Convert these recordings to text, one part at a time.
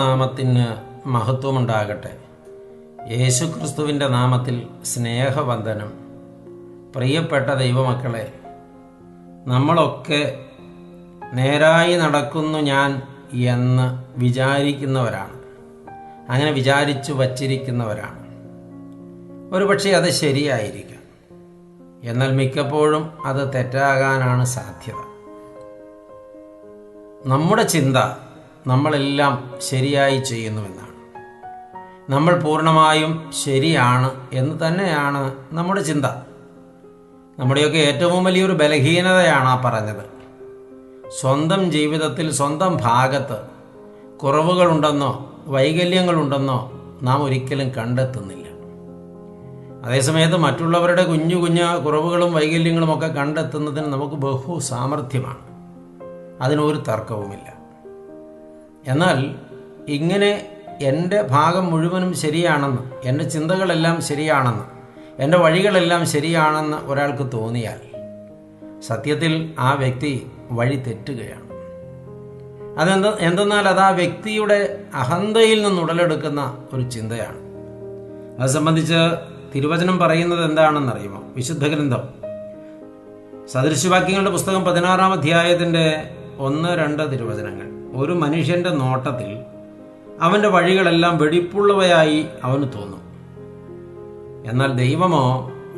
ദൈവനാമത്തിന് മഹത്വമുണ്ടാകട്ടെ. യേശുക്രിസ്തുവിൻ്റെ നാമത്തിൽ സ്നേഹവന്ദനം. പ്രിയപ്പെട്ട ദൈവമക്കളെ, നമ്മളൊക്കെ നേരായി നടക്കുന്നു ഞാൻ എന്ന് വിചാരിക്കുന്നവരാണ്. അങ്ങനെ വിചാരിച്ചു വച്ചിരിക്കുന്നവരാണ്. ഒരുപക്ഷെ അത് ശരിയായിരിക്കാം, എന്നാൽ മിക്കപ്പോഴും അത് തെറ്റാകാനാണ് സാധ്യത. നമ്മുടെ ചിന്ത നമ്മളെല്ലാം ശരിയായി ചെയ്യുന്നുവെന്നാണ്. നമ്മൾ പൂർണ്ണമായും ശരിയാണ് എന്ന് തന്നെയാണ് നമ്മുടെ ചിന്ത. നമ്മുടെയൊക്കെ ഏറ്റവും വലിയൊരു ബലഹീനതയാണ് ആ പറഞ്ഞത്. സ്വന്തം ജീവിതത്തിൽ സ്വന്തം ഭാഗത്ത് കുറവുകളുണ്ടെന്നോ വൈകല്യങ്ങളുണ്ടെന്നോ നാം ഒരിക്കലും കണ്ടെത്തുന്നില്ല. അതേസമയത്ത് മറ്റുള്ളവരുടെ കുഞ്ഞു കുഞ്ഞു കുറവുകളും വൈകല്യങ്ങളുമൊക്കെ കണ്ടെത്തുന്നതിന് നമുക്ക് ബഹു സാമർഥ്യമാണ്. അതിനൊരു തർക്കവുമില്ല. എന്നാൽ ഇങ്ങനെ എൻ്റെ ഭാഗം മുഴുവനും ശരിയാണെന്ന്, എൻ്റെ ചിന്തകളെല്ലാം ശരിയാണെന്ന്, എൻ്റെ വഴികളെല്ലാം ശരിയാണെന്ന് ഒരാൾക്ക് തോന്നിയാൽ സത്യത്തിൽ ആ വ്യക്തി വഴി തെറ്റുകയാണ്. എന്തെന്നാൽ അത് ആ വ്യക്തിയുടെ അഹന്തയിൽ നിന്ന് ഉടലെടുക്കുന്ന ഒരു ചിന്തയാണ്. അത് സംബന്ധിച്ച് തിരുവചനം പറയുന്നത് എന്താണെന്നറിയുമോ? വിശുദ്ധ ഗ്രന്ഥം സദൃശവാക്യങ്ങളുടെ പുസ്തകം 16-ാം അധ്യായത്തിൻ്റെ 1-2 തിരുവചനങ്ങൾ. ഒരു മനുഷ്യൻ്റെ നോട്ടത്തിൽ അവൻ്റെ വഴികളെല്ലാം വെടിപ്പുള്ളവയായി അവന് തോന്നും, എന്നാൽ ദൈവമോ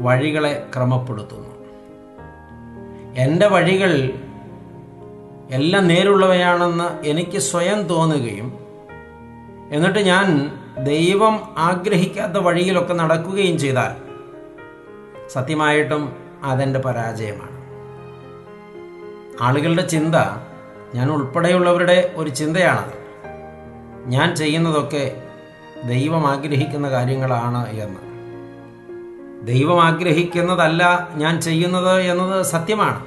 വഴികളെ ക്രമപ്പെടുത്തുന്നു. എൻ്റെ വഴികൾ എല്ലാം നേരുള്ളവയാണെന്ന് എനിക്ക് സ്വയം തോന്നുകയും എന്നിട്ട് ഞാൻ ദൈവം ആഗ്രഹിക്കാത്ത വഴിയിലൊക്കെ നടക്കുകയും ചെയ്താൽ സത്യമായിട്ടും അതെൻ്റെ പരാജയമാണ്. ആളുകളുടെ ചിന്ത, ഞാൻ ഉൾപ്പെടെയുള്ളവരുടെ ഒരു ചിന്തയാണത്, ഞാൻ ചെയ്യുന്നതൊക്കെ ദൈവം ആഗ്രഹിക്കുന്ന കാര്യങ്ങളാണ് എന്ന്. ദൈവം ആഗ്രഹിക്കുന്നതല്ല ഞാൻ ചെയ്യുന്നത് എന്നത് സത്യമാണ്.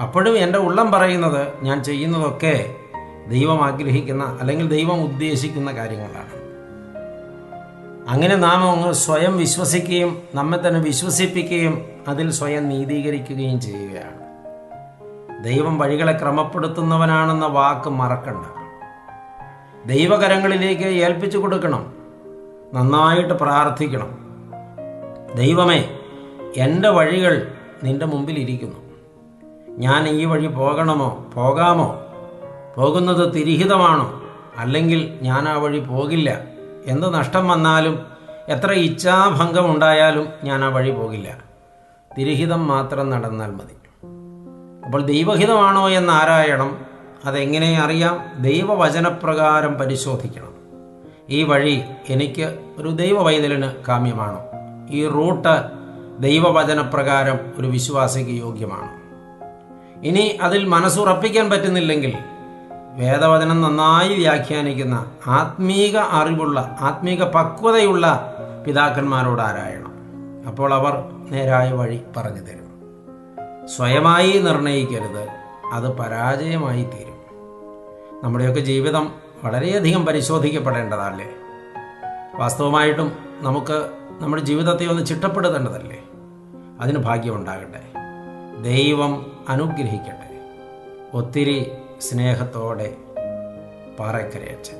അപ്പോഴും എൻ്റെ ഉള്ളം പറയുന്നത് ഞാൻ ചെയ്യുന്നതൊക്കെ ദൈവം ആഗ്രഹിക്കുന്ന അല്ലെങ്കിൽ ദൈവം ഉദ്ദേശിക്കുന്ന കാര്യങ്ങളാണ്. അങ്ങനെ നാം സ്വയം വിശ്വസിക്കുകയും നമ്മെ തന്നെ വിശ്വസിപ്പിക്കുകയും അതിൽ സ്വയം നീതീകരിക്കുകയും ചെയ്യുകയാണ്. ദൈവം വഴികളെ ക്രമപ്പെടുത്തുന്നവനാണെന്ന വാക്ക് മറക്കണ്ട. ദൈവകരങ്ങളിലേക്ക് ഏൽപ്പിച്ചു കൊടുക്കണം. നന്നായിട്ട് പ്രാർത്ഥിക്കണം. ദൈവമേ, എൻ്റെ വഴികൾ നിൻ്റെ മുമ്പിൽ ഇരിക്കുന്നു. ഞാൻ ഈ വഴി പോകണമോ, പോകാമോ? പോകുന്നത് തിരിഹിതമാണോ? അല്ലെങ്കിൽ ഞാൻ ആ വഴി പോകില്ല. എന്ത് നഷ്ടം വന്നാലും എത്ര ഇച്ഛാഭംഗം ഉണ്ടായാലും ഞാൻ ആ വഴി പോകില്ല. തിരിഹിതം മാത്രം നടന്നാൽ മതി. അപ്പോൾ ദൈവഹിതമാണോ എന്ന് ആരായണം. അതെങ്ങനെ അറിയാം? ദൈവവചനപ്രകാരം പരിശോധിക്കണം. ഈ വഴി എനിക്ക് ഒരു ദൈവവൈതലിന് കാമ്യമാണോ? ഈ റൂട്ട് ദൈവവചനപ്രകാരം ഒരു വിശ്വാസിക്ക് യോഗ്യമാണോ? ഇനി അതിൽ മനസ്സുറപ്പിക്കാൻ പറ്റുന്നില്ലെങ്കിൽ വേദവചനം നന്നായി വ്യാഖ്യാനിക്കുന്ന ആത്മീക അറിവുള്ള, ആത്മീക പക്വതയുള്ള പിതാക്കന്മാരോട് ആരായണം. അപ്പോൾ അവർ നേരായ വഴി പറഞ്ഞു തരും. സ്വയമായി നിർണയിക്കരുത്, അത് പരാജയമായി തീരും. നമ്മുടെയൊക്കെ ജീവിതം വളരെയധികം പരിശോധിക്കപ്പെടേണ്ടതല്ലേ? വാസ്തവമായിട്ടും നമുക്ക് നമ്മുടെ ജീവിതത്തെ ഒന്ന് ചിട്ടപ്പെടുത്തേണ്ടതല്ലേ? അതിന് ഭാഗ്യമുണ്ടാകട്ടെ. ദൈവം അനുഗ്രഹിക്കട്ടെ. ഒത്തിരി സ്നേഹത്തോടെ പാറക്കരയച്ചൻ.